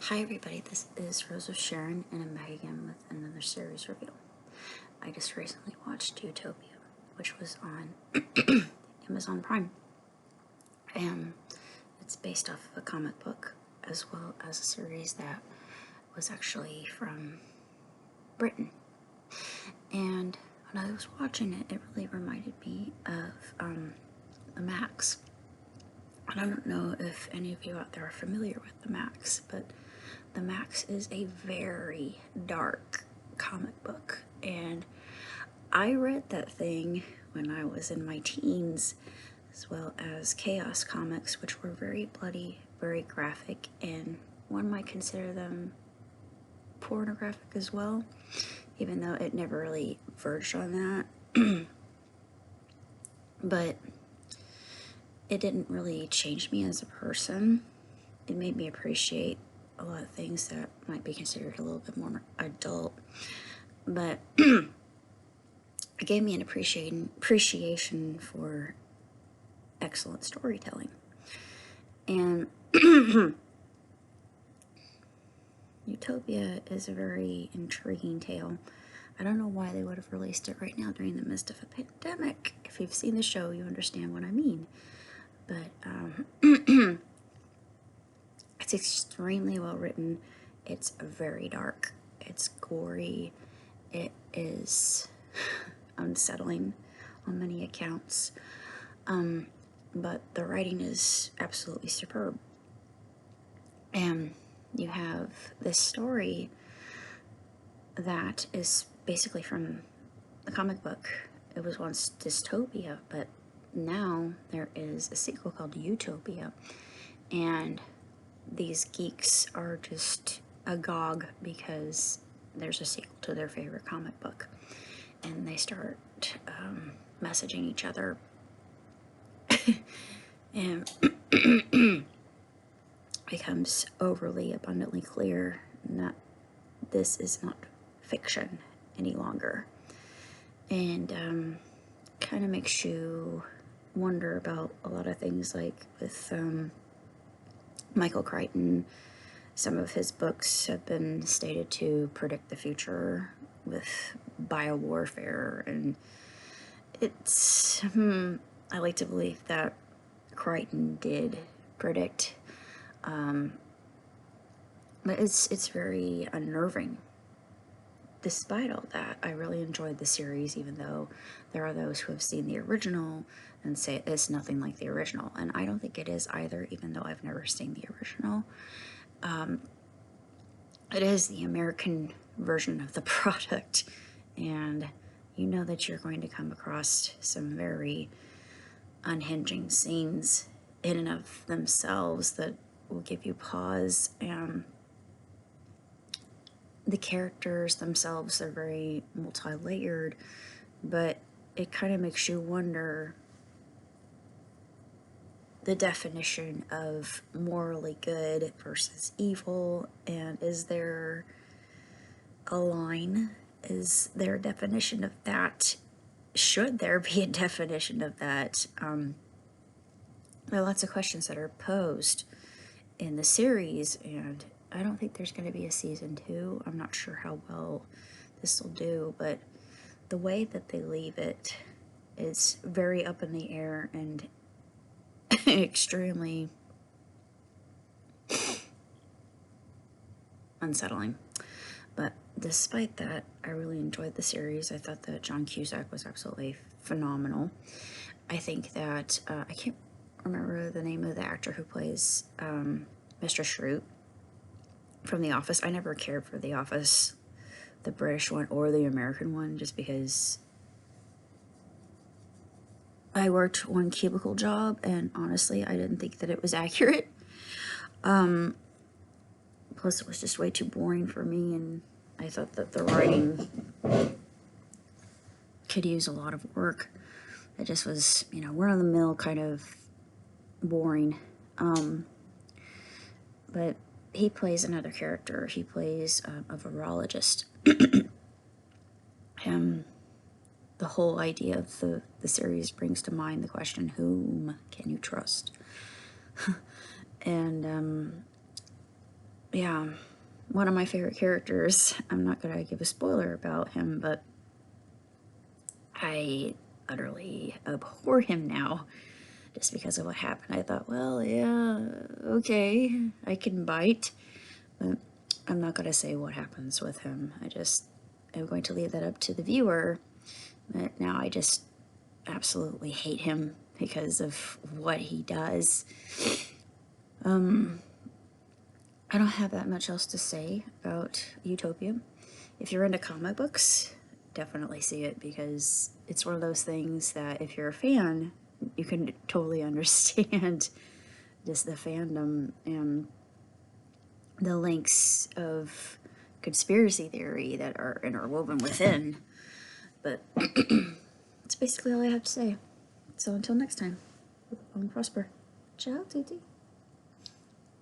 Hi everybody, this is Rose of Sharon, and I'm back again with another series review. I just recently watched Utopia, which was on Amazon Prime, and it's based off of a comic book as well as a series that was actually from Britain. And when I was watching it, it really reminded me of the Max. And I don't know if any of you out there are familiar with the Max, but the Max is a very dark comic book, and I read that thing when I was in my teens, as well as Chaos comics, which were very bloody, very graphic, and one might consider them pornographic as well, even though it never really verged on that. But it didn't really change me as a person. It made me appreciate a lot of things that might be considered a little bit more adult, but it gave me an appreciation for excellent storytelling. And Utopia is a very intriguing tale. I don't know why they would have released it right now during the midst of a pandemic. If you've seen the show, you understand what I mean. But it's extremely well written. It's very dark. It's gory. It is unsettling on many accounts. But the writing is absolutely superb. And you have this story that is basically from the comic book. It was once Dystopia, but now there is a sequel called Utopia. And these geeks are just agog because there's a sequel to their favorite comic book, and they start messaging each other and becomes overly abundantly clear that this is not fiction any longer, and kind of makes you wonder about a lot of things, like with Michael Crichton. Some of his books have been stated to predict the future with biowarfare, and it's, I like to believe that Crichton did predict, but it's very unnerving. Despite all that, I really enjoyed the series, even though there are those who have seen the original and say it's nothing like the original, and I don't think it is either, even though I've never seen the original. It is the American version of the product, and you know that you're going to come across some very unhinging scenes in and of themselves that will give you pause. And the characters themselves are very multi-layered, but it kind of makes you wonder the definition of morally good versus evil, and is there a line? Is there a definition of that? Should there be a definition of that? There are lots of questions that are posed in the series, and I don't think there's going to be a season 2. I'm not sure how well this will do, but the way that they leave it is very up in the air and extremely unsettling. But despite that, I really enjoyed the series. I thought that John Cusack was absolutely phenomenal. I think that, I can't remember the name of the actor who plays Mr. Schrute from The Office. I never cared for The Office, the British one or the American one, just because I worked one cubicle job, and honestly, I didn't think that it was accurate. Plus, it was just way too boring for me, and I thought that the writing could use a lot of work. It just was, run-of-the-mill kind of boring. But he plays another character. He plays a virologist. And the whole idea of the series brings to mind the question, whom can you trust? And yeah, one of my favorite characters. I'm not going to give a spoiler about him, but I utterly abhor him now just because of what happened. I thought, well, yeah, okay, I can bite, but I'm not going to say what happens with him. I'm going to leave that up to the viewer. But now I just absolutely hate him because of what he does. I don't have that much else to say about Utopia. If you're into comic books, definitely see it, because it's one of those things that if you're a fan, you can totally understand just the fandom and the links of conspiracy theory that are interwoven within. But that's basically all I have to say. So until next time, hope and prosper. Ciao, Titi.